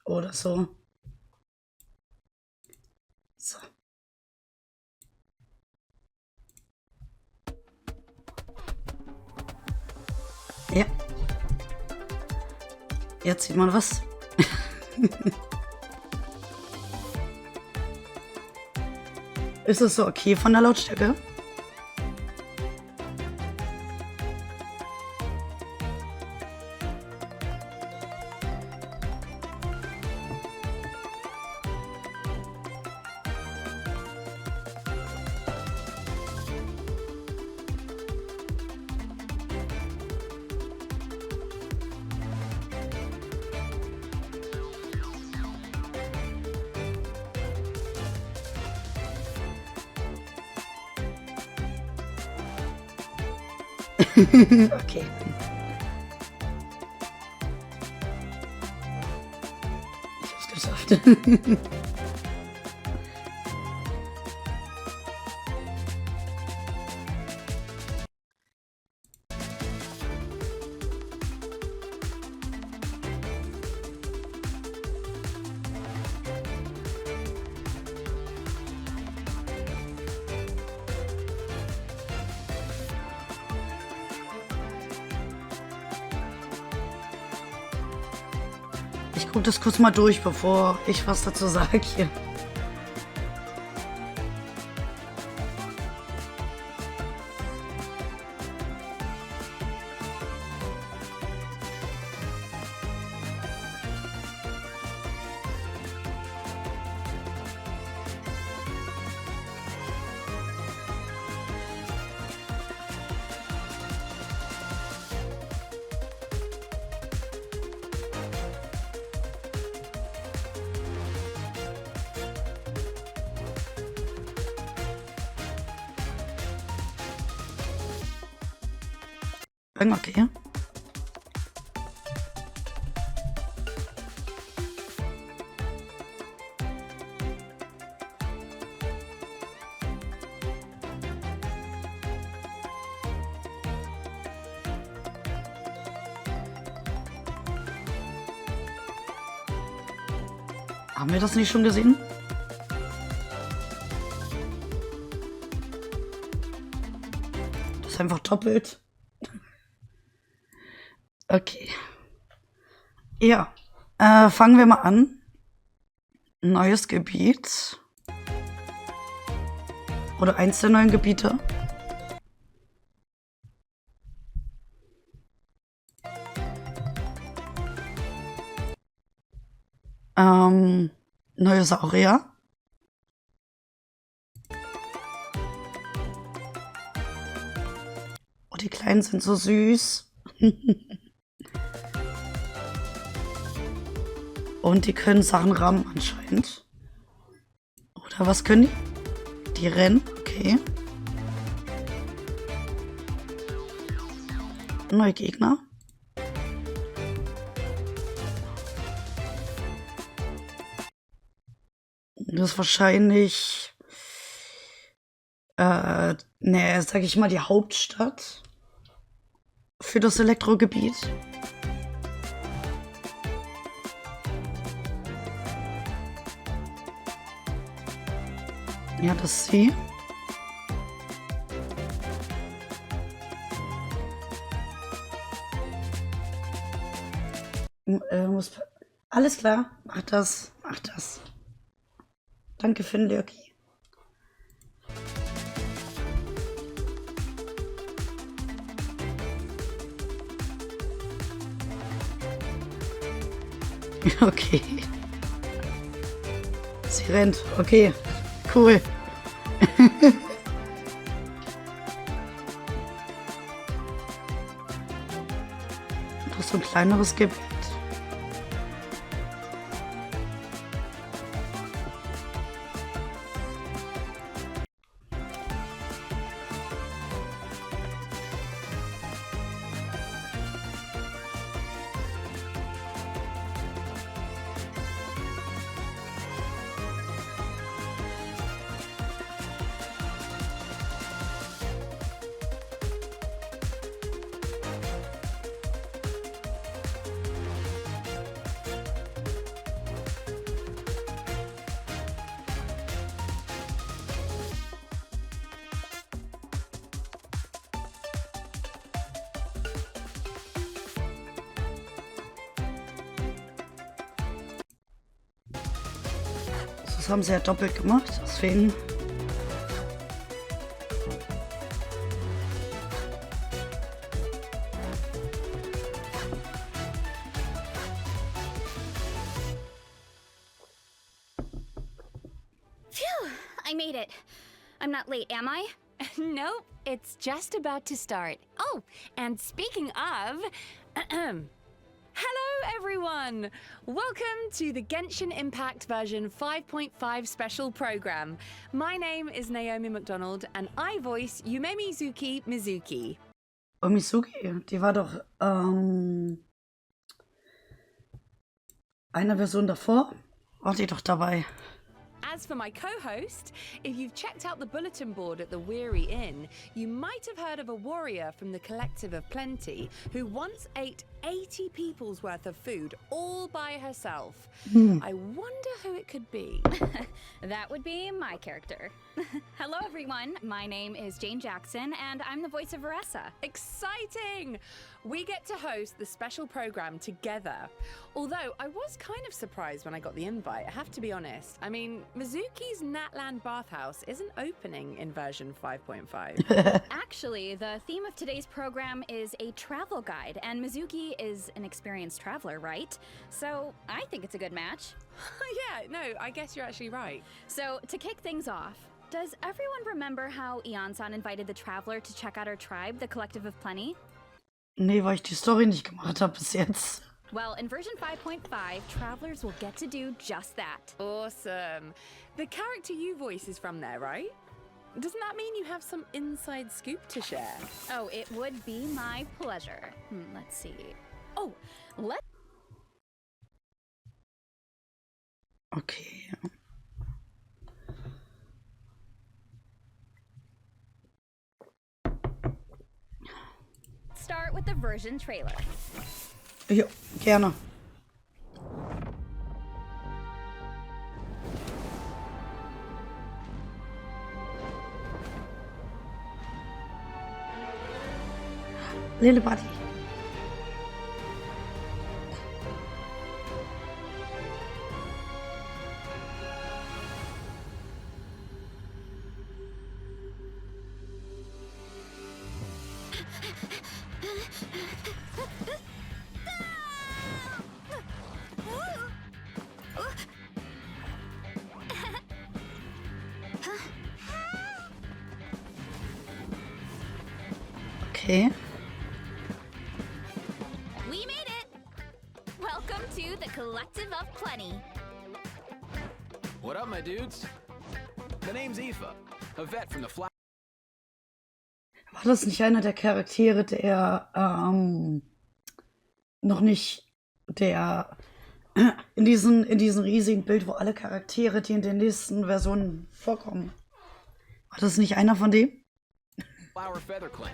oder so. So. Ja. Jetzt sieht man was. Ist es so okay von der Lautstärke? Okay. Ich hab's geschafft. Ich gucke das kurz mal durch, bevor ich was dazu sage hier. Okay. Haben wir das nicht schon gesehen? Das ist einfach doppelt. Okay. Ja, fangen wir mal an. Neues Gebiet. Oder eins der neuen Gebiete. Neue Saurier. Oh, die Kleinen sind so süß. Und die können Sachen rammen anscheinend. Oder was können die? Die rennen, okay. Neue Gegner. Das ist wahrscheinlich, ne, sag ich mal, die Hauptstadt für das Elektrogebiet. Ja, das ist sie. Alles klar, mach das, mach das. Danke für den Lurky. Okay. Sie rennt, okay. Cool. Noch so ein kleineres Gebiet. Das haben sie ja doppelt gemacht, deswegen. Phew, I made it. I'm not late, am I? Nope, it's just about to start. Oh, and speaking of, hello everyone! Welcome to the Genshin Impact version 5.5 special program. My name is Naomi McDonald and I voice Yume Mizuki. Oh, Mizuki, die war doch eine Version davor. War die doch dabei. As for my co-host, if you've checked out the bulletin board at the Weary Inn, you might have heard of a warrior from the Collective of Plenty who once ate 80 people's worth of food all by herself. I wonder who it could be. That would be my character. Hello, everyone. My name is Jane Jackson, and I'm the voice of Veressa. Exciting! We get to host the special program together. Although I was kind of surprised when I got the invite, I have to be honest. I mean, Mizuki's Natland Bathhouse isn't opening in version 5.5. Actually, the theme of today's program is a travel guide, and Mizuki is an experienced traveler, right? So I think it's a good match. Yeah, no, I guess you're actually right. So to kick things off, does everyone remember how Ion-san invited the traveler to check out our tribe, the Collective of Plenty? Nee, weil ich die Story nicht gemacht habe bis jetzt. Well, in version 5.5, travelers will get to do just that. Awesome. The character you voice is from there, right? Doesn't that mean you have some inside scoop to share? Oh, it would be my pleasure. Let's see. Oh, Okay. start with the version trailer. Ja, gerne. Lille Party. Okay. We made it! Welcome to the Collective of Plenty. What up, my dudes? The name's Aoife, a vet from the Fly. War das nicht einer der Charaktere, der noch nicht der in diesem riesigen Bild, wo alle Charaktere, die in den nächsten Versionen vorkommen? War das nicht einer von dem? Flower Feather Clan.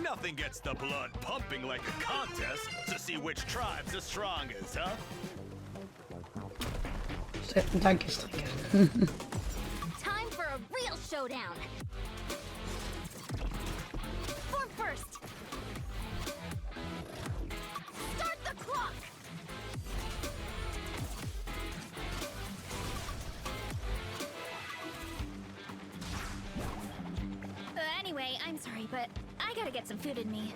Nothing gets the blood pumping like a contest to see which tribe's the strongest, huh? Danke, Strecke. Time for a real showdown. Form first. Start the clock. Anyway, I'm sorry, but I gotta get some food in me.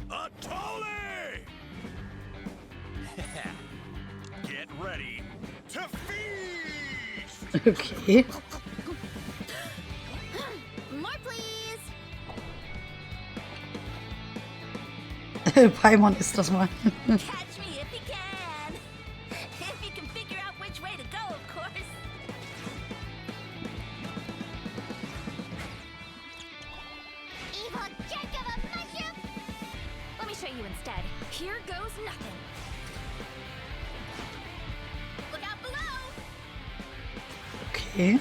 A Tolly! Get ready to feast! Okay. More, please. Paimon ist das mal. Catch me if you can. If you can figure out which way to go, of course. Evil jerk of a mushroom! Let me show you instead. Here goes nothing. Look out below! Okay.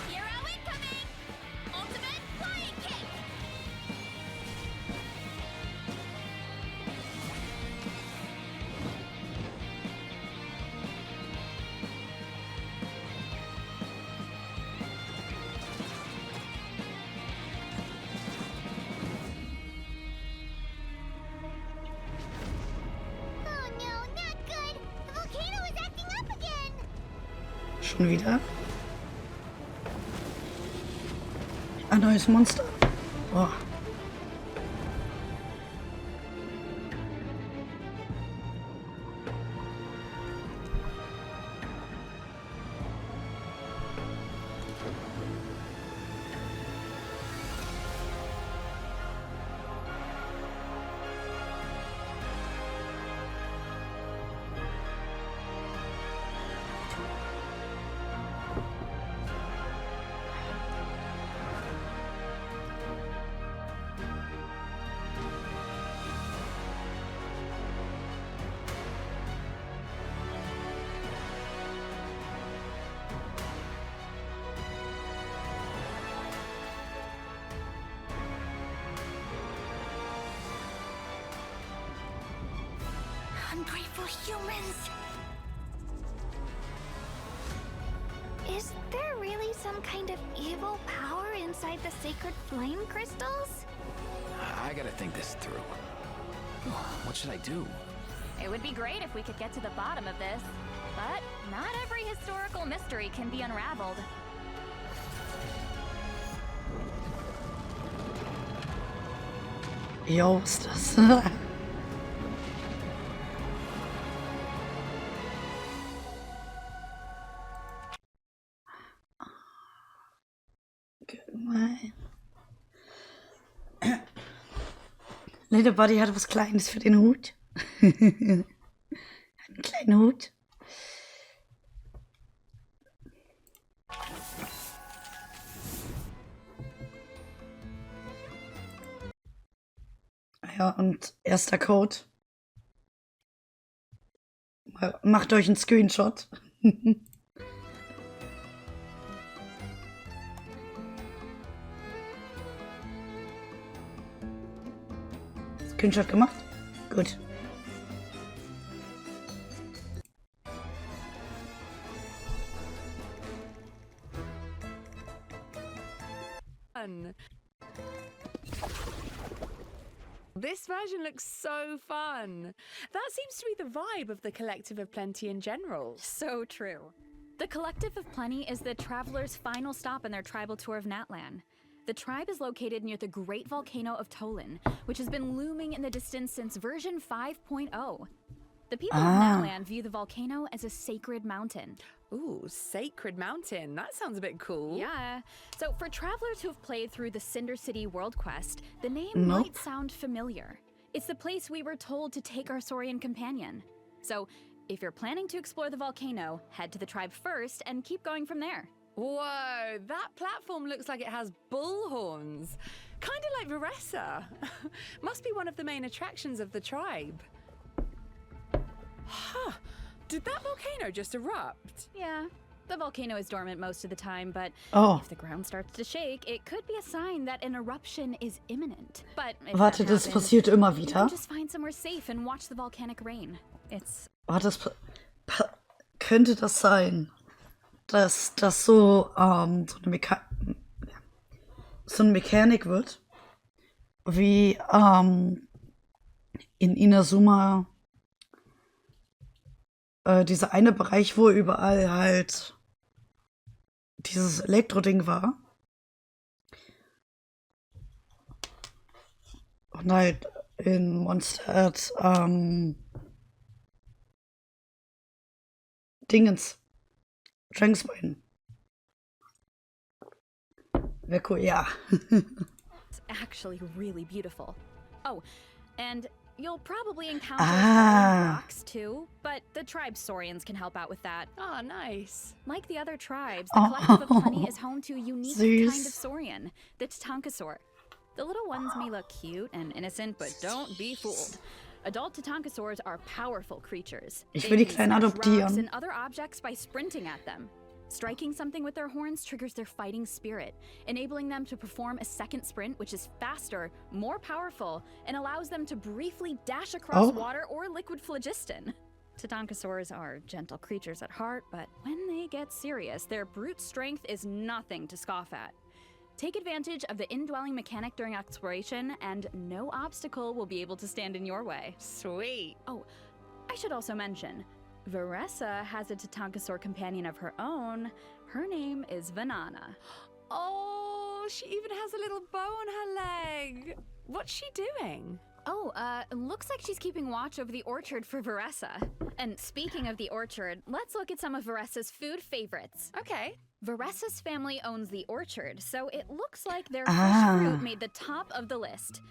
Hero incoming! Ultimate flying kick! Oh no, not good! The volcano Schon wieder? Ein neues Monster. Boah. Ungrateful humans! Is there really some kind of evil power inside the sacred flame crystals? I gotta think this through. What should I do? It would be great if we could get to the bottom of this, but not every historical mystery can be unraveled. Jo, was ist das? Little Buddy hat was Kleines für den Hut. Einen kleinen Hut. Ja, und erster Code. Macht euch einen Screenshot. Screenshot gemacht? Gut. This version looks so fun. That seems to be the vibe of the Collective of Plenty in general. So true. The Collective of Plenty is the travelers' final stop in their tribal tour of Natlan. The tribe is located near the great volcano of Tolan, which has been looming in the distance since version 5.0. The people of Natlan view the volcano as a sacred mountain. Ooh, Sacred Mountain. That sounds a bit cool. Yeah. So for travelers who have played through the Cinder City World Quest, the name might sound familiar. It's the place we were told to take our Saurian companion. So if you're planning to explore the volcano, head to the tribe first and keep going from there. Whoa, that platform looks like it has bull horns. Kind of like Varessa. Must be one of the main attractions of the tribe. Huh. Did that volcano just erupt? Yeah. The volcano is dormant most of the time, but if the ground starts to shake, it could be a sign that an eruption is imminent. But if Warte, that das happens, passiert immer you wieder. can just find somewhere safe and watch the volcanic rain. It's Warte, könnte das sein, dass das so, so eine Mechanik wird, wie in Inazuma dieser eine Bereich, wo überall halt dieses Elektroding war. Und halt in Monster Dingens. Drangsbane. Wäre cool, ja. actually really beautiful. Oh, and you'll probably encounter falling rocks too, but the tribe Saurians can help out with that. Oh, nice. Like the other tribes, the Collective of Plenty is home to a unique kind of Saurian, the Tatankasaur. The little ones may look cute and innocent, but don't be fooled. Adult Tatankasaurs are powerful creatures. Ich will die Kleinen smash rocks adoptieren. and other objects by sprinting at them. Striking something with their horns triggers their fighting spirit, enabling them to perform a second sprint, which is faster, more powerful, and allows them to briefly dash across water or liquid phlogiston. Tatankasaurs are gentle creatures at heart, but when they get serious, their brute strength is nothing to scoff at. Take advantage of the indwelling mechanic during exploration, and no obstacle will be able to stand in your way. Sweet. Oh, I should also mention, Veressa has a Tatankasaur companion of her own. Her name is Vanana. Oh, she even has a little bow on her leg. What's she doing? Oh, looks like she's keeping watch over the orchard for Veressa. And speaking of the orchard, let's look at some of Veressa's food favorites. Okay. Veressa's family owns the orchard, so it looks like their fresh fruit made the top of the list.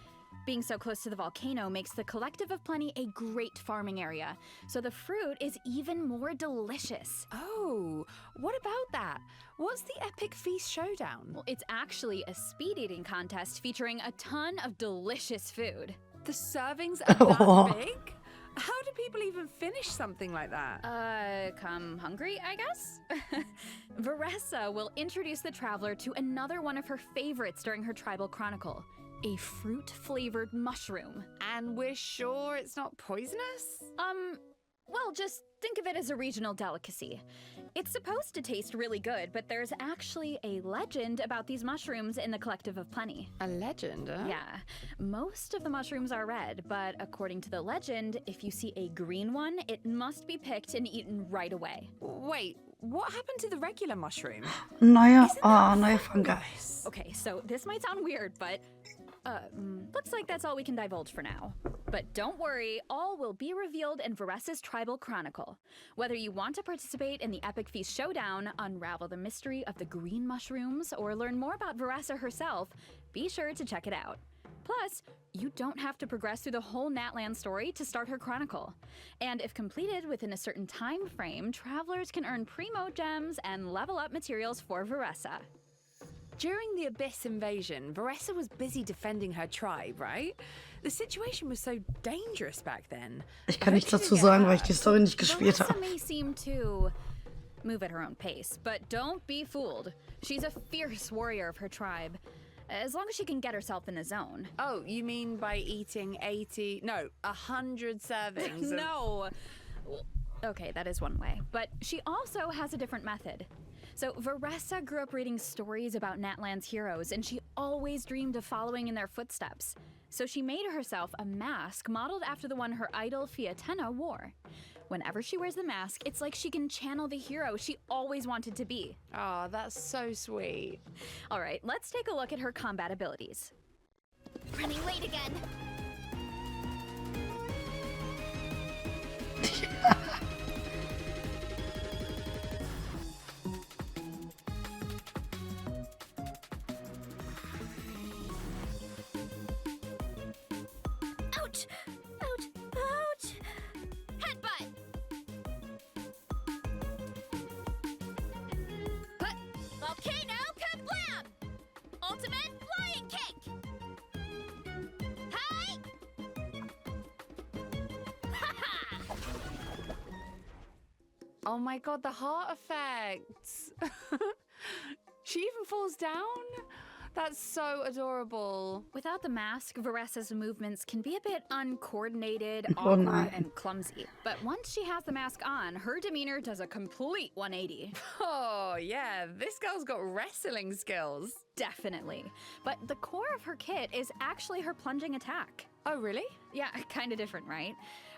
Being so close to the volcano makes the Collective of Plenty a great farming area, so the fruit is even more delicious. Oh, what about that? What's the Epic Feast Showdown? Well, it's actually a speed eating contest featuring a ton of delicious food. The servings are that big? How do people even finish something like that? Come hungry, I guess? Veressa will introduce the traveler to another one of her favorites during her tribal chronicle, a fruit-flavored mushroom. And we're sure it's not poisonous? Well, just think of it as a regional delicacy. It's supposed to taste really good, but there's actually a legend about these mushrooms in the Collective of Plenty. A legend, huh? Yeah. Most of the mushrooms are red, but according to the legend, if you see a green one, it must be picked and eaten right away. Wait, what happened to the regular mushroom? Neuer Fungi. Okay, so this might sound weird, but looks like that's all we can divulge for now. But don't worry, all will be revealed in Veressa's Tribal Chronicle. Whether you want to participate in the Epic Feast Showdown, unravel the mystery of the green mushrooms, or learn more about Veressa herself, be sure to check it out. Plus, you don't have to progress through the whole Natland story to start her chronicle. And if completed within a certain time frame, travelers can earn primo gems and level up materials for Veressa. During the Abyss invasion, Veressa was busy defending her tribe, right? The situation was so dangerous back then. Ich kann nichts dazu sagen, weil ich die Story nicht gespielt Veressa habe. may seem to move at her own pace, but don't be fooled. She's a fierce warrior of her tribe, as long as she can get herself in the zone. Oh, you mean by eating 100 servings? No! Okay, that is one way. But she also has a different method. So Veressa grew up reading stories about Natland's heroes, and she always dreamed of following in their footsteps. So she made herself a mask modeled after the one her idol Fiatenna wore. Whenever she wears the mask, it's like she can channel the hero she always wanted to be. Oh, that's so sweet. All right, let's take a look at her combat abilities. Running late again. Ouch! Ouch! Ouch! Headbutt! Huh. Volcano kablam! Ultimate flying kick! Hi! Ha-ha! Oh my god, the heart effects. She even falls down? That's so adorable. Without the mask, Veressa's movements can be a bit uncoordinated, Oh, awkward, no. and clumsy. But once she has the mask on, her demeanor does a complete 180. Oh, yeah, this girl's got wrestling skills. Definitely. But the core of her kit is actually her plunging attack. Oh, really? Yeah, kind of different, right?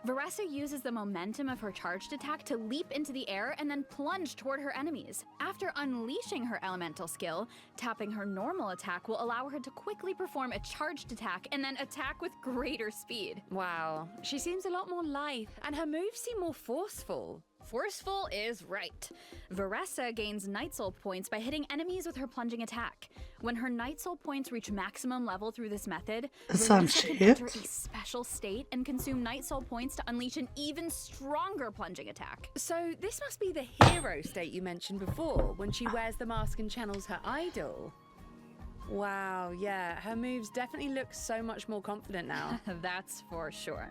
Veressa uses the momentum of her charged attack to leap into the air and then plunge toward her enemies. After unleashing her elemental skill, tapping her normal attack will allow her to quickly perform a charged attack and then attack with greater speed. Wow, she seems a lot more lithe, and her moves seem more forceful. Forceful is right. Veressa gains Night Soul points by hitting enemies with her plunging attack. When her Night Soul points reach maximum level through this method, Ist das ein Veressa can Schild? enter a special state and consume Night Soul points to unleash an even stronger plunging attack. So this must be the hero state you mentioned before, when she wears the mask and channels her idol. Wow, yeah, her moves definitely look so much more confident now. That's for sure.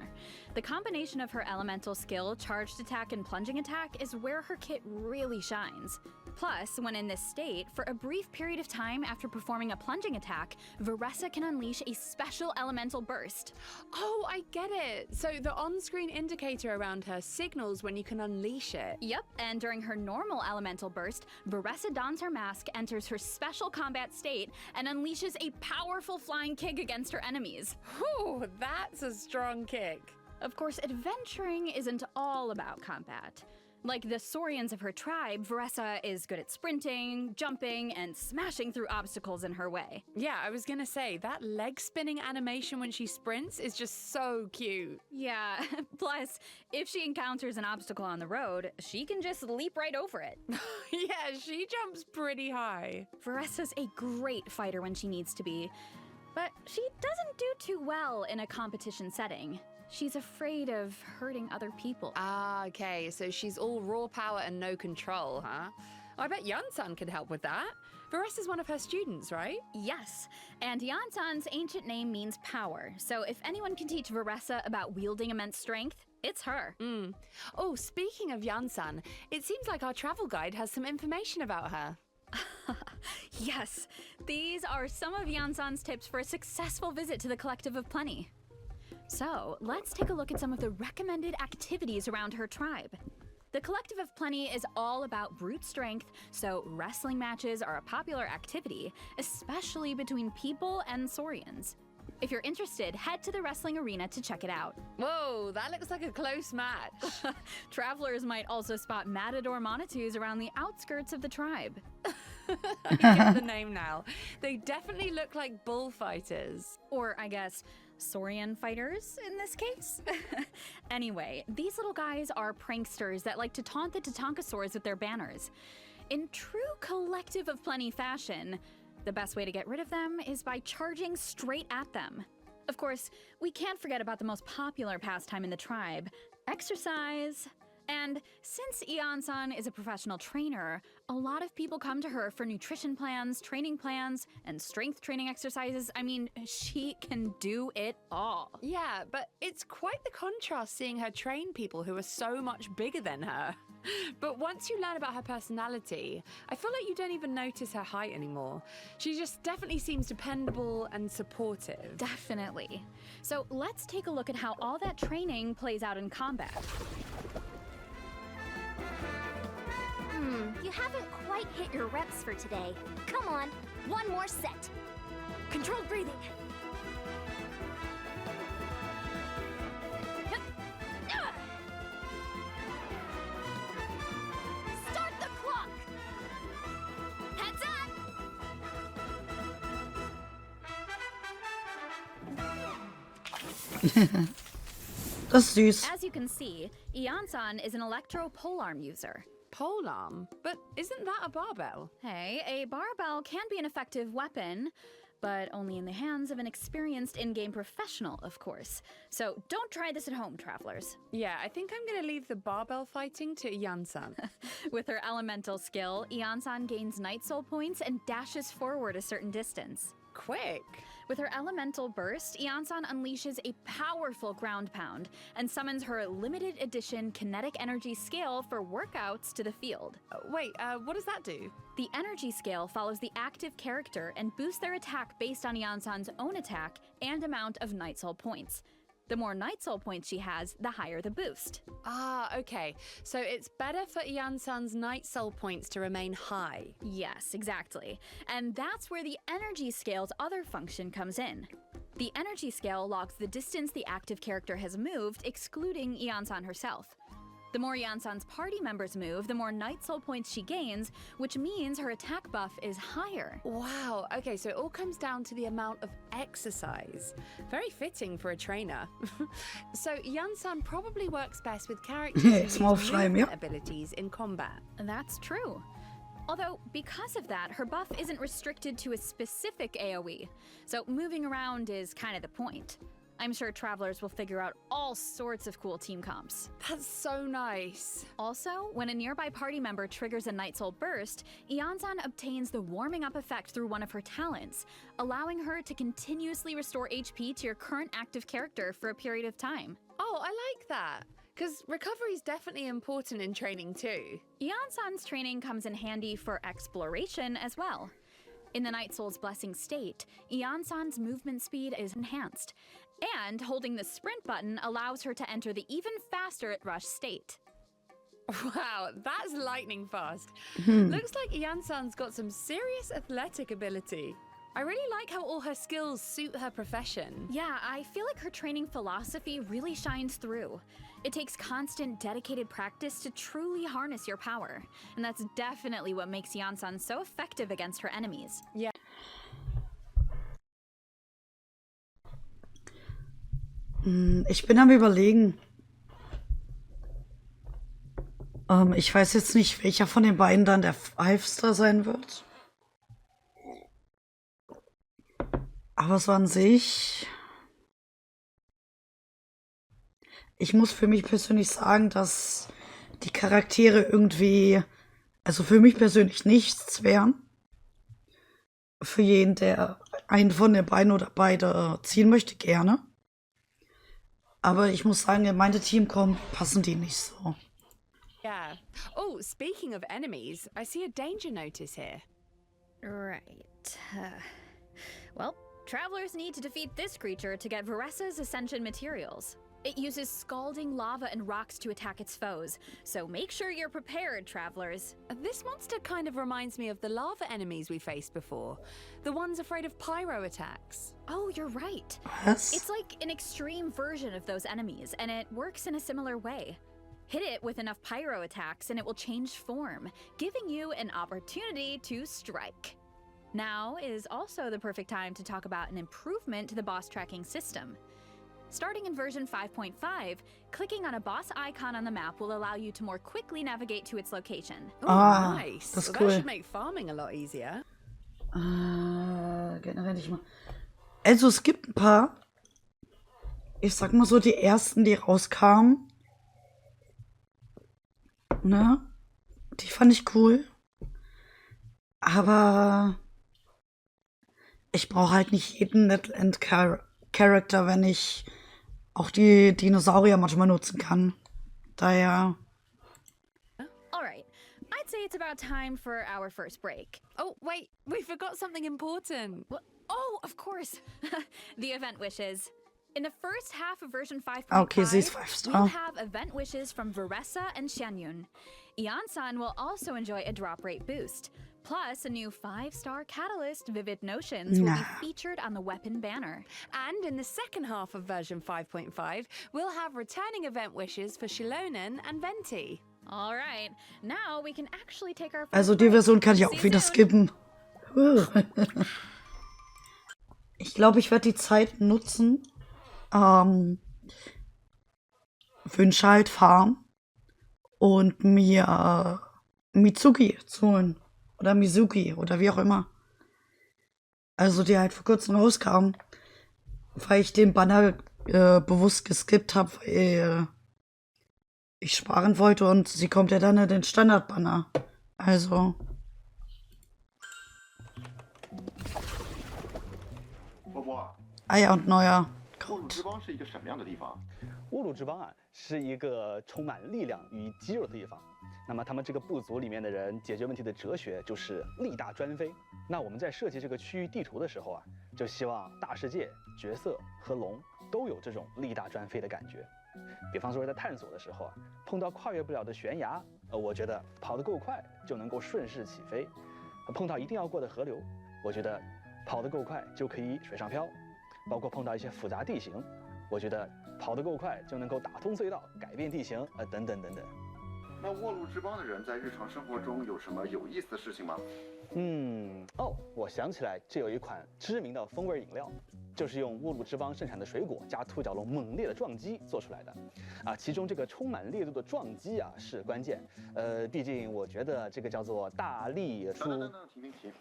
The combination of her elemental skill, charged attack, and plunging attack is where her kit really shines. Plus, when in this state, for a brief period of time after performing a plunging attack, Veressa can unleash a special elemental burst. Oh, I get it. So the on-screen indicator around her signals when you can unleash it. Yep, and during her normal elemental burst, Veressa dons her mask, enters her special combat state, and unleashes a powerful flying kick against her enemies. Whew, that's a strong kick. Of course, adventuring isn't all about combat. Like the Saurians of her tribe, Veressa is good at sprinting, jumping, and smashing through obstacles in her way. Yeah, I was gonna say, that leg spinning animation when she sprints is just so cute. Yeah, plus, if she encounters an obstacle on the road, she can just leap right over it. Yeah, she jumps pretty high. Veressa's a great fighter when she needs to be, but she doesn't do too well in a competition setting. She's afraid of hurting other people. Ah, okay, so she's all raw power and no control, huh? I bet Yansan could help with that. Veressa's one of her students, right? Yes, and Yansan's ancient name means power, so if anyone can teach Veressa about wielding immense strength, it's her. Oh, speaking of Yansan, it seems like our travel guide has some information about her. Yes, these are some of Yansan's tips for a successful visit to the Collective of Plenty. So, let's take a look at some of the recommended activities around her tribe. The Collective of Plenty is all about brute strength, so wrestling matches are a popular activity, especially between people and Saurians. If you're interested, head to the wrestling arena to check it out. Whoa, that looks like a close match. Travelers might also spot matador Monitus around the outskirts of the tribe. I get the name now. They definitely look like bullfighters. Or, I guess, Saurian fighters in this case? Anyway, these little guys are pranksters that like to taunt the Tatankasaurs with their banners. In true Collective of Plenty fashion, the best way to get rid of them is by charging straight at them. Of course, we can't forget about the most popular pastime in the tribe, exercise. And since Ian-san is a professional trainer, a lot of people come to her for nutrition plans, training plans, and strength training exercises. I mean, she can do it all. Yeah, but it's quite the contrast seeing her train people who are so much bigger than her. But once you learn about her personality, I feel like you don't even notice her height anymore. She just definitely seems dependable and supportive. Definitely. So let's take a look at how all that training plays out in combat. You haven't quite hit your reps for today. Come on, one more set. Controlled breathing. Start the clock. Heads up. Das ist süß. As you can see, Ian-san is an electro polearm user. Polearm? But isn't that a barbell? Hey, a barbell can be an effective weapon, but only in the hands of an experienced in-game professional, of course. So don't try this at home, travelers. Yeah, I think I'm gonna leave the barbell fighting to Ian-san. With her elemental skill, Ian-san gains Night Soul points and dashes forward a certain distance. Quick! With her elemental burst, Ian-san unleashes a powerful ground pound and summons her limited edition kinetic energy scale for workouts to the field. Wait, what does that do? The energy scale follows the active character and boosts their attack based on Ian-san's own attack and amount of Night Soul points. The more Night Soul points she has, the higher the boost. Ah, okay. So it's better for Ian-san's Night Soul points to remain high. Yes, exactly. And that's where the energy scale's other function comes in. The energy scale logs the distance the active character has moved, excluding Ian-san herself. The more Ian-san's party members move, the more Night Soul points she gains, which means her attack buff is higher. Wow, okay, so it all comes down to the amount of exercise. Very fitting for a trainer. So Ian-san probably works best with characters who use movement abilities in combat. That's true. Although, because of that, her buff isn't restricted to a specific AoE, so moving around is kind of the point. I'm sure travelers will figure out all sorts of cool team comps. That's so nice. Also, when a nearby party member triggers a Night Soul burst, Ian-san obtains the warming up effect through one of her talents, allowing her to continuously restore HP to your current active character for a period of time. Oh, I like that. Because recovery is definitely important in training too. Ian-san's training comes in handy for exploration as well. In the Night Soul's Blessing state, Ian-san's movement speed is enhanced, and holding the sprint button allows her to enter the even faster at rush state. Wow, that's lightning fast. Looks like Ian-san's got some serious athletic ability. I really like how all her skills suit her profession. Yeah, I feel like her training philosophy really shines through. It takes constant, dedicated practice to truly harness your power. And that's definitely what makes Yansan so effective against her enemies. Yeah. Ich bin am Überlegen. Ich weiß jetzt nicht, welcher von den beiden dann der Five-Star sein wird. Aber so an sich... Ich muss für mich persönlich sagen, dass die Charaktere irgendwie, also für mich persönlich nichts wären. Für jeden, der einen von den beiden oder beide ziehen möchte, gerne. Aber ich muss sagen, in meine Team passen die nicht so. Yeah. Oh, speaking of enemies, I see a danger notice here. Right. Well, travelers need to defeat this creature to get Varessa's ascension materials. It uses scalding lava and rocks to attack its foes, so make sure you're prepared, travelers. This monster kind of reminds me of the lava enemies we faced before. The ones afraid of pyro attacks. Oh, you're right. Was? It's like an extreme version of those enemies, and it works in a similar way. Hit it with enough pyro attacks and it will change form, giving you an opportunity to strike. Now is also the perfect time to talk about an improvement to the boss tracking system. Starting in version 5.5, clicking on a boss icon on the map will allow you to more quickly navigate to its location. Oh, nice. das ist Well, cool. that should make farming a lot easier. Generell nicht mal. Also es gibt ein paar, ich sag mal so, die ersten, die rauskamen, ne? Die fand ich cool. Aber ich brauche halt nicht jeden Net-End-Character, wenn ich auch die Dinosaurier manchmal nutzen kann. Daher. Alright, I'd say it's about time for our first break. Oh, wait, we forgot something important. Oh, of course! The event wishes. In the first half of version 5.5, Okay, sie ist 5-Star. we'll have event wishes from Varessa and Xianyun. Yansan will also enjoy a drop rate boost. Plus, a new 5-star catalyst, Vivid Notions, will be featured on the weapon banner. And in the second half of version 5.5, we'll have returning event wishes for Shilonen and Venti. Alright, now we can actually take our first Also die break. Version kann ich auch See wieder soon. skippen. Ich glaube, ich werde die Zeit nutzen, wünsche halt Farm und mir Mitsuki zu holen. Oder Mizuki oder wie auch immer. Also die halt vor kurzem rauskam, weil ich den Banner bewusst geskippt habe, weil ich sparen wollte und sie kommt ja dann in den Standard-Banner. Also. Ah ja, und neuer. 沃鲁之邦是一个什么样的地方？沃鲁之邦啊，是一个充满力量与肌肉的地方。那么他们这个部族里面的人解决问题的哲学就是力大专飞。那我们在设计这个区域地图的时候啊，就希望大世界、角色和龙都有这种力大专飞的感觉。比方说在探索的时候啊，碰到跨越不了的悬崖，我觉得跑得够快就能够顺势起飞；碰到一定要过的河流，我觉得跑得够快就可以水上漂。包括碰到一些复杂地形，我觉得跑得够快就能够打通隧道、改变地形，等等等等。那沃鲁之邦的人在日常生活中有什么有意思的事情吗？我想起来，这有一款知名的风味饮料，就是用沃鲁之邦盛产的水果加兔角龙猛烈的撞击做出来的。其中这个充满烈度的撞击啊是关键。毕竟我觉得这个叫做大力出。停，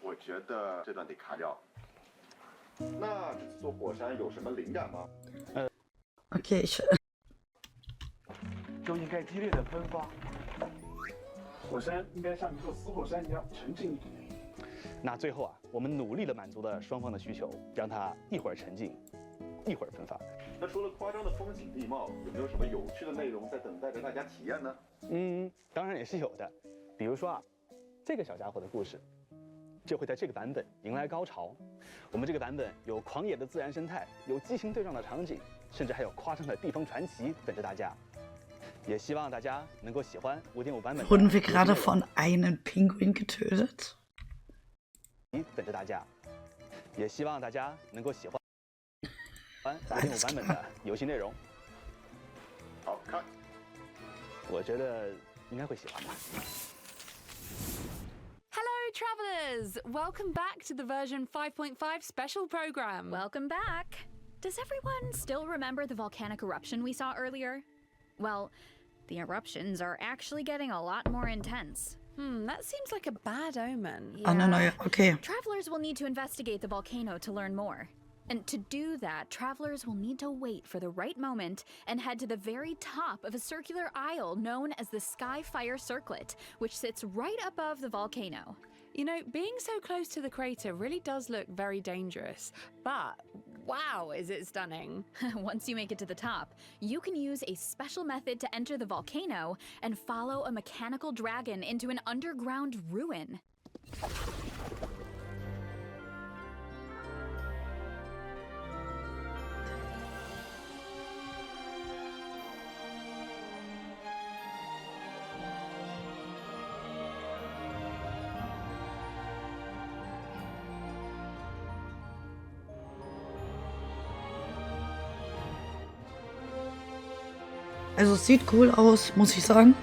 我觉得这段得卡掉。那这次做火山有什么灵感吗Okay, 就应该激烈的喷发，火山应该像一座死火山一样沉静一点。那最后啊，我们努力地满足了双方的需求，让它一会儿沉静，一会儿喷发。那除了夸张的风景地貌，有没有什么有趣的内容在等待着大家体验呢？当然也是有的，比如说啊，这个小家伙的故事。就会在这个版本迎来高潮。我们这个版本有狂野的自然生态，有激情对撞的场景，甚至还有夸张的地方传奇等着大家。也希望大家能够喜欢5.5版本。Wurden wir gerade von einem Pinguin getötet? 等着大家。也希望大家能够喜欢5.5版本的游戏内容。好看。我觉得应该会喜欢吧。Hello, travelers! Welcome back to the version 5.5 special program. Welcome back. Does everyone still remember the volcanic eruption we saw earlier? Well, the eruptions are actually getting a lot more intense. That seems like a bad omen. No, okay. Travelers will need to investigate the volcano to learn more. And to do that, travelers will need to wait for the right moment and head to the very top of a circular isle known as the Skyfire Circlet, which sits right above the volcano. You know, being so close to the crater really does look very dangerous, but wow, is it stunning. Once you make it to the top, you can use a special method to enter the volcano and follow a mechanical dragon into an underground ruin. Also es sieht cool aus, muss ich sagen.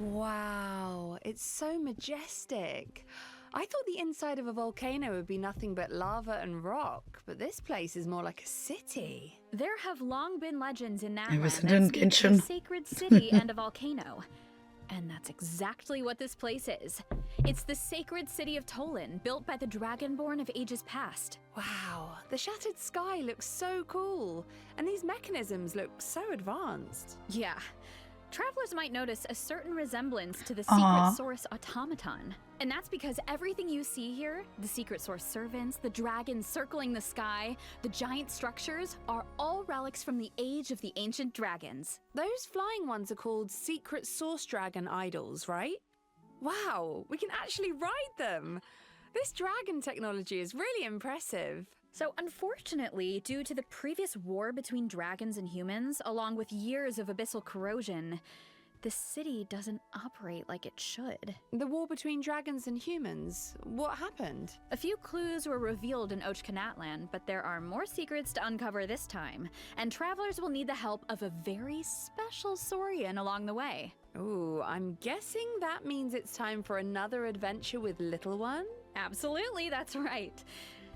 Wow, it's so majestic. I thought the inside of a volcano would be nothing but lava and rock, but this place is more like a city. There have long been legends in wir Natland sind that in speak of a Genshin. sacred city and a volcano. And that's exactly what this place is. It's the sacred city of Tolan, built by the Dragonborn of ages past. Wow, the shattered sky looks so cool, and these mechanisms look so advanced. Yeah. Travelers might notice a certain resemblance to the Aw. secret source automaton. And that's because everything you see here, the secret source servants, the dragons circling the sky, the giant structures, are all relics from the age of the ancient dragons. Those flying ones are called secret source dragon idols, right? Wow, we can actually ride them! This dragon technology is really impressive. So unfortunately, due to the previous war between dragons and humans, along with years of abyssal corrosion, the city doesn't operate like it should. The war between dragons and humans, what happened? A few clues were revealed in Natland, but there are more secrets to uncover this time, and travelers will need the help of a very special Saurian along the way. Ooh, I'm guessing that means it's time for another adventure with Little One? Absolutely, that's right.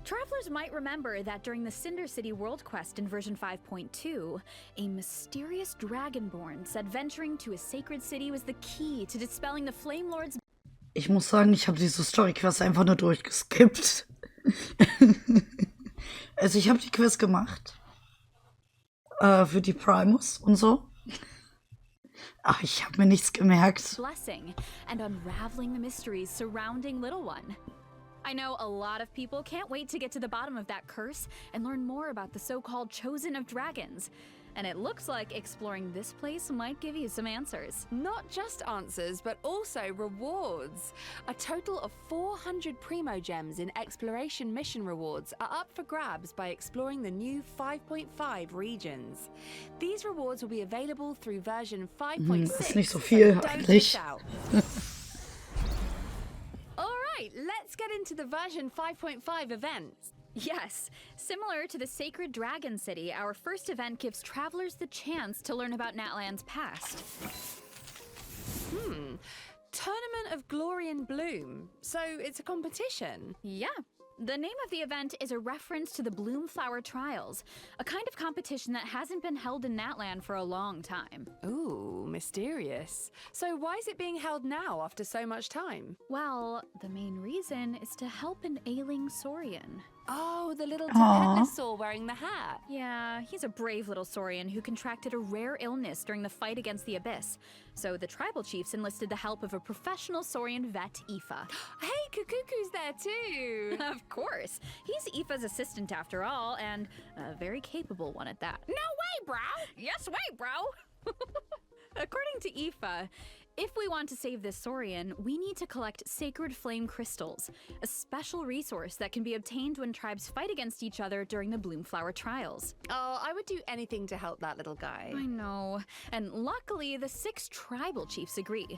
Travelers might remember that during the Cinder City World Quest in version 5.2, a mysterious dragonborn said venturing to a sacred city was the key to dispelling the Flame Lord's. Ich muss sagen, ich habe diese Story-Quest einfach nur durchgeskippt. Also ich habe die Quest gemacht. Für die Primus und so. Ach, ich habe mir nichts gemerkt. Blessing and unraveling the mysteries surrounding Little One. I know a lot of people can't wait to get to the bottom of that curse and learn more about the so-called Chosen of Dragons. And it looks like exploring this place might give you some answers. Not just answers, but also rewards. A total of 400 Primo Gems in exploration mission rewards are up for grabs by exploring the new 5.5 regions. These rewards will be available through version 5.6. Das ist nicht so viel don't eigentlich. miss out. Alright, let's get into the version 5.5 events. Yes, similar to the Sacred Dragon City, our first event gives travelers the chance to learn about Natland's past. Tournament of Glory and Bloom. So it's a competition. Yeah. The name of the event is a reference to the Bloomflower Trials, a kind of competition that hasn't been held in Natland for a long time. Ooh, mysterious. So why is it being held now after so much time? Well, the main reason is to help an ailing Saurian. Oh, the little Aw. dependent wearing the hat. Yeah, he's a brave little Saurian who contracted a rare illness during the fight against the Abyss. So the tribal chiefs enlisted the help of a professional Saurian vet, Aoife. Hey, Kukuku's there too. Of course. He's Aoife's assistant after all, and a very capable one at that. No way, bro. Yes, way, bro! According to Aoife, if we want to save this Saurian, we need to collect sacred flame crystals, a special resource that can be obtained when tribes fight against each other during the Bloomflower trials. Oh, I would do anything to help that little guy. I know, and luckily the 6 tribal chiefs agree.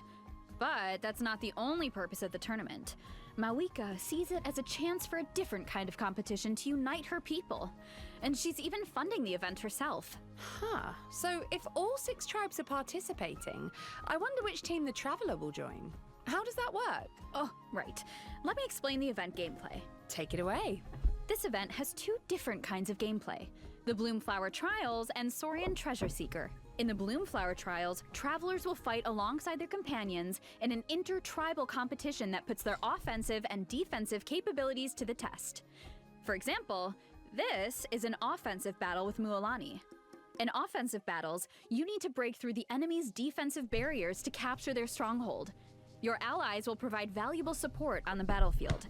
But that's not the only purpose of the tournament. Mawika sees it as a chance for a different kind of competition to unite her people. And she's even funding the event herself. Huh. So if all 6 tribes are participating, I wonder which team the Traveler will join. How does that work? Oh, right. Let me explain the event gameplay. Take it away. This event has 2 different kinds of gameplay: the Bloomflower Trials and Saurian Treasure Seeker. In the Bloomflower Trials, travelers will fight alongside their companions in an inter-tribal competition that puts their offensive and defensive capabilities to the test. For example, this is an offensive battle with Mualani. In offensive battles, you need to break through the enemy's defensive barriers to capture their stronghold. Your allies will provide valuable support on the battlefield.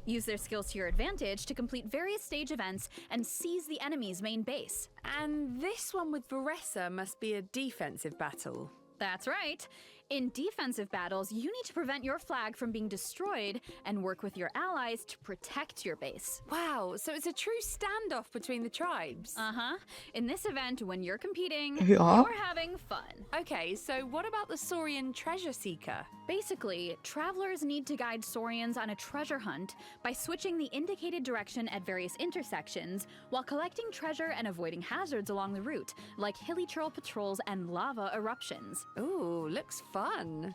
Use their skills to your advantage to complete various stage events and seize the enemy's main base. And this one with Varessa must be a defensive battle. That's right. In defensive battles, you need to prevent your flag from being destroyed and work with your allies to protect your base. Wow, so it's a true standoff between the tribes. Uh-huh. In this event, when you're competing, Ja. you're having fun. Okay, so what about the Saurian Treasure Seeker? Basically, travelers need to guide Saurians on a treasure hunt by switching the indicated direction at various intersections while collecting treasure and avoiding hazards along the route, like hilly trail patrols and lava eruptions. Ooh, looks fun.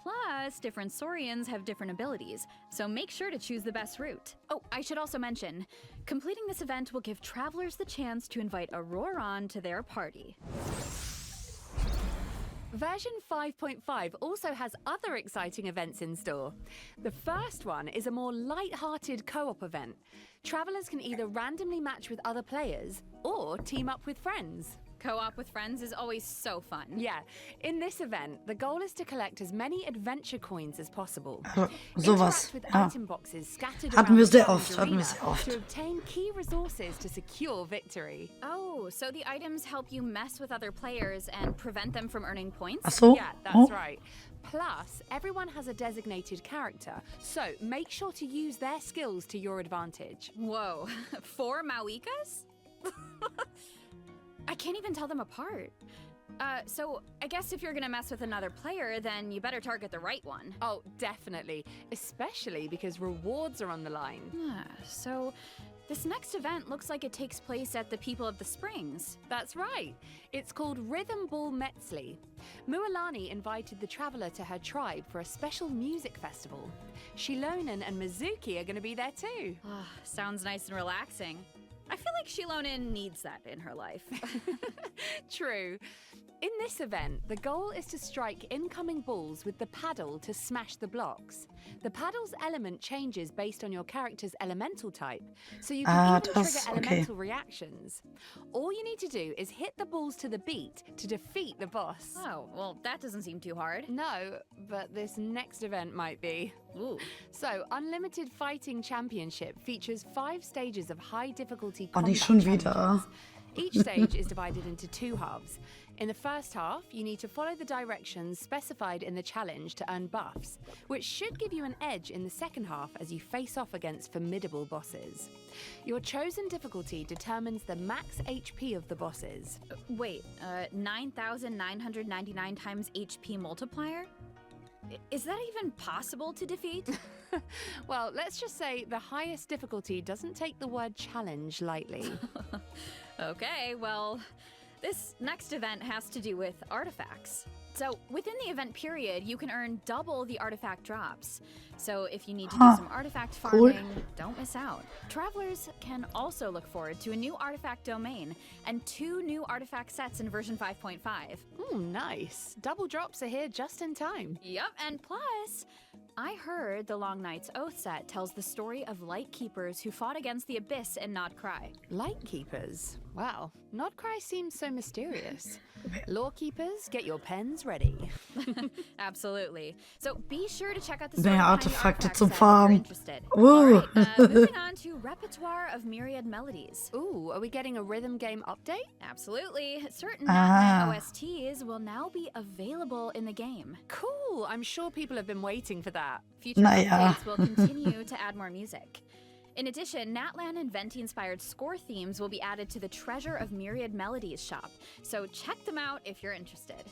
Plus, different Saurians have different abilities, so make sure to choose the best route. Oh, I should also mention, completing this event will give travelers the chance to invite Auroron to their party. Version 5.5 also has other exciting events in store. The first one is a more light-hearted co-op event. Travelers can either randomly match with other players or team up with friends. Co-op with friends is always so fun. Yeah, in this event, the goal is to collect as many adventure coins as possible. Sowas. Interact with Ja. item boxes scattered Hatten around wir the sehr challenge oft, hatten wir arena sehr oft. to obtain key resources to secure victory. Oh, so the items help you mess with other players and prevent them from earning points? Ach so? Yeah, that's Oh. right. Plus, everyone has a designated character, so make sure to use their skills to your advantage. Whoa, 4 Mawikas? I can't even tell them apart. So I guess if you're gonna mess with another player, then you better target the right one. Oh, definitely. Especially because rewards are on the line. So this next event looks like it takes place at the People of the Springs. That's right. It's called Rhythm Ball Metzli. Mualani invited the traveler to her tribe for a special music festival. Shilonen and Mizuki are going to be there too. Sounds nice and relaxing. I feel like Shilonen needs that in her life. True. In this event, the goal is to strike incoming balls with the paddle to smash the blocks. The paddle's element changes based on your character's elemental type, so you can even trigger elemental reactions. All you need to do is hit the balls to the beat to defeat the boss. Oh, well, that doesn't seem too hard. No, but this next event might be. Ooh. So, Unlimited Fighting Championship features 5 stages of high difficulty Oh, combat nicht schon wieder. challenges. Each stage is divided into 2 halves. In the first half, you need to follow the directions specified in the challenge to earn buffs, which should give you an edge in the second half as you face off against formidable bosses. Your chosen difficulty determines the max HP of the bosses. Wait, 9,999 times HP multiplier? Is that even possible to defeat? Well, let's just say the highest difficulty doesn't take the word challenge lightly. Okay, well, this next event has to do with artifacts. So within the event period, you can earn double the artifact drops. So if you need to do some artifact farming, don't miss out. Travelers can also look forward to a new artifact domain and 2 new artifact sets in version 5.5. Nice. Double drops are here just in time. Yep, and plus, I heard the Long Night's Oath set tells the story of light keepers who fought against the abyss in Not Cry. Light keepers? Wow, Not Cry seems so mysterious. Lore keepers, get your pens ready. Absolutely. So be sure to check out the Mehr story behind the Artefakte artifact zum set if you're Farmen. interested. Woo. Alright, moving on to Repertoire of Myriad Melodies. Ooh, are we getting a rhythm game update? Absolutely. Certain Ah. OSTs will now be available in the game. Cool, I'm sure people have been waiting for that. Future Naja. updates will continue to add more music. In addition, Natlan and Venti-inspired score themes will be added to the Treasure of Myriad Melodies shop, so check them out if you're interested.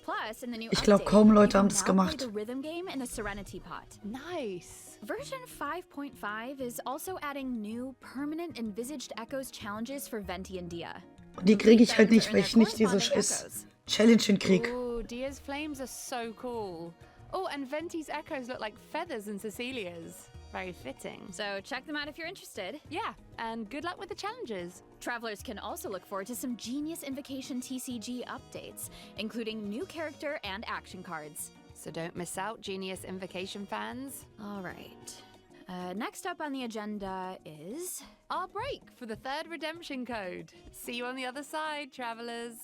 Plus, in the new Ich glaub, update, kaum Leute you can haben das now play gemacht. the rhythm game in the Serenity Pot. Nice. Version 5.5 is also adding new permanent envisaged echoes challenges for Venti and Dia. Die kriege ich halt nicht, weil ich nicht diese scheiß Challenge hinkrieg. Ooh, Dia's flames are so cool. Oh, and Venti's echoes look like feathers in Cecilia's. Very fitting. So check them out if you're interested. Yeah, and good luck with the challenges. Travelers can also look forward to some Genius Invocation TCG updates, including new character and action cards. So don't miss out, Genius Invocation fans. All right. Next up on the agenda is... Our break for the third redemption code. See you on the other side, travelers.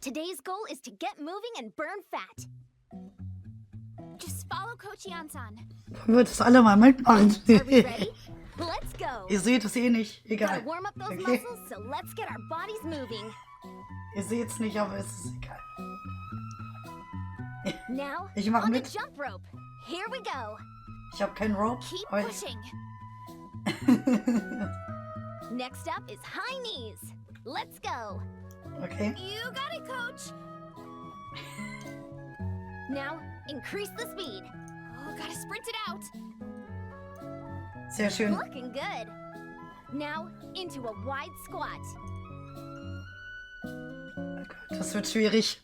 Today's goal is to get moving and burn fat. Just follow Kochi-san. Wollen wir das alle mal mitmachen? Are we ready? Let's go. Ihr seht es eh nicht. Egal. Gotta warm up those Okay. muscles, so let's get our bodies moving. Ihr seht es nicht, aber es ist egal. Now, Ich mach on the mit. jump rope. Here we go. Ich habe keinen Rope. Keep aber pushing. Next up is high knees. Let's go. Okay. You got it, coach. Now, increase the speed. Oh, gotta sprint it out. Sehr schön. Looking good. Now, into a wide squat. Oh Gott, das wird schwierig.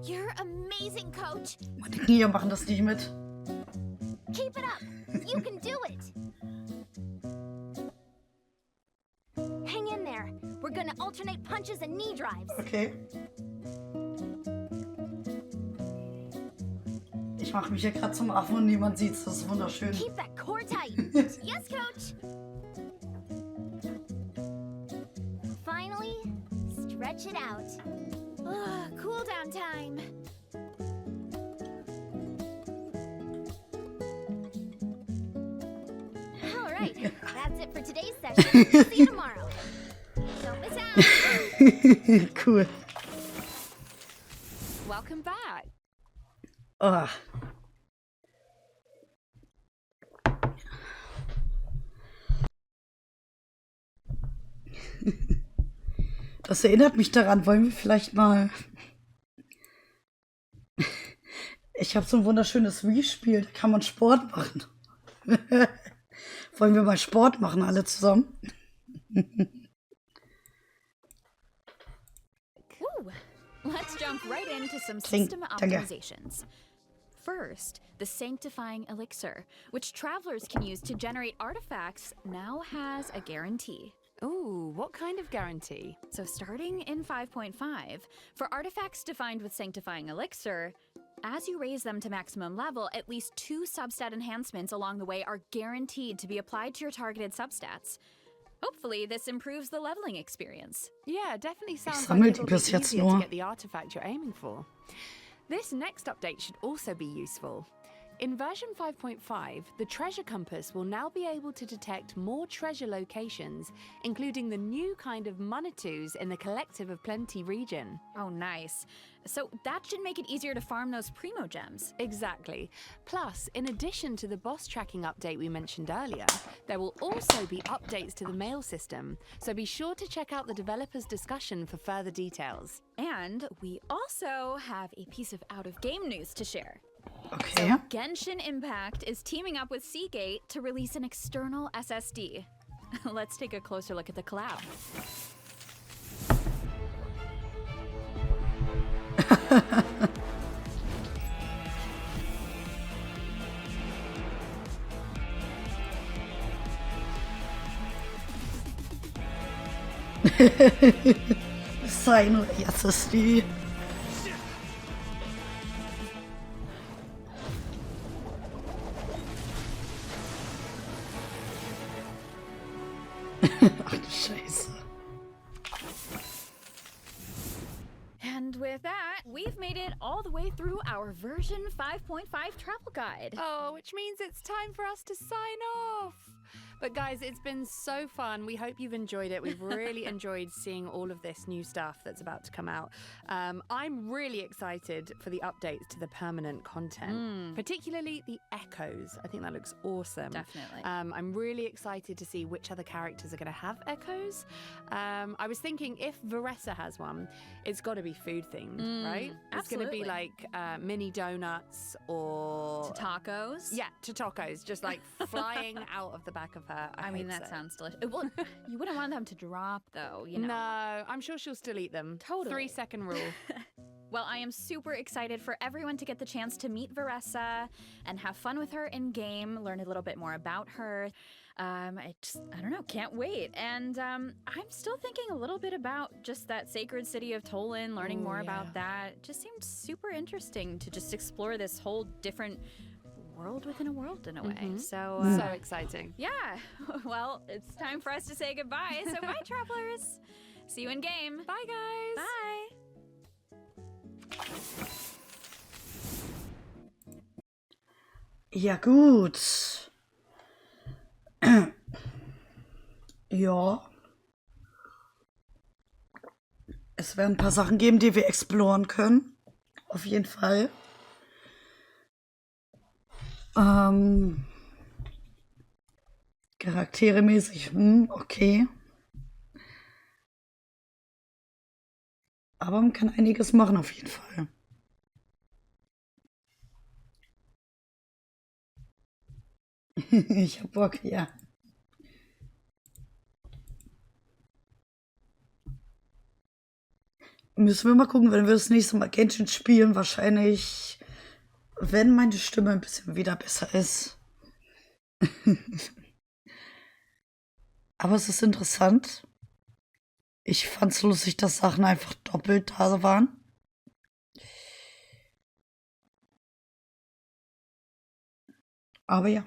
You're amazing, coach. Meine Knie machen das nicht mit. Keep it up. You can do it. Hang in there. We're gonna alternate punches and knee drives. Okay. Ich mache mich hier gerade zum Affen und niemand sieht's. Das ist wunderschön. Keep that core tight. Yes, coach. Finally, stretch it out. Ugh, cool down time. All right, that's it for today's session. See you tomorrow. Don't miss out. Cool. Welcome back. Oh. Das erinnert mich daran, wollen wir vielleicht mal... Ich habe so ein wunderschönes Wii-Spiel, da kann man Sport machen. Wollen wir mal Sport machen, alle zusammen? Ooh, let's jump right into some Klingt, system danke. optimizations. First, the Sanctifying Elixir, which travelers can use to generate artifacts, now has a guarantee. Ooh, what kind of guarantee? So starting in 5.5, for artifacts defined with Sanctifying Elixir, as you raise them to maximum level, at least 2 substat enhancements along the way are guaranteed to be applied to your targeted substats. Hopefully, this improves the leveling experience. Yeah, definitely sounds like sammle die it'll be bis jetzt easier nur. to get the artifact you're aiming for. This next update should also be useful. In version 5.5, the treasure compass will now be able to detect more treasure locations, including the new kind of Manitus in the Collective of Plenty region. Oh, nice. So that should make it easier to farm those primo gems. Exactly. Plus, in addition to the boss tracking update we mentioned earlier, there will also be updates to the mail system, so be sure to check out the developers' discussion for further details. And we also have a piece of out-of-game news to share. Okay. Genshin Impact is teaming up with Seagate to release an external SSD. Let's take a closer look at the collab. Sein Jasesti. Ach du Scheiße. And with that, we've made it all the way through our version 5.5 travel guide. Oh, which means it's time for us to sign off. But guys, it's been so fun. We hope you've enjoyed it. We've really enjoyed seeing all of this new stuff that's about to come out. I'm really excited for the updates to the permanent content, particularly the echoes. I think that looks awesome. Definitely. I'm really excited to see which other characters are going to have echoes. I was thinking if Veressa has one, it's got to be food themed, right? It's going to be like mini donuts or Tacos. Yeah, to tacos, just like flying out of the back of her. I mean, that sounds delicious. Well, you wouldn't want them to drop, though, you know. No, I'm sure she'll still eat them. Totally. 3-second rule. Well, I am super excited for everyone to get the chance to meet Veressa and have fun with her in game, learn a little bit more about her. I don't know, can't wait. And I'm still thinking a little bit about just that sacred city of Tolan, learning more about that. It just seemed super interesting to just explore this whole different world within a world in a way. So exciting. Yeah. Well, it's time for us to say goodbye. So bye, travelers. See you in game. Bye, guys. Bye. Ja, gut. Ja. Es werden ein paar Sachen geben, die wir exploren können. Auf jeden Fall. Charakteremäßig, okay. Aber man kann einiges machen, auf jeden Fall. Ich hab Bock, ja. Müssen wir mal gucken, wenn wir das nächste Mal Genshin spielen, wahrscheinlich, wenn meine Stimme ein bisschen wieder besser ist. Aber es ist interessant. Ich fand's lustig, dass Sachen einfach doppelt da waren. Aber ja.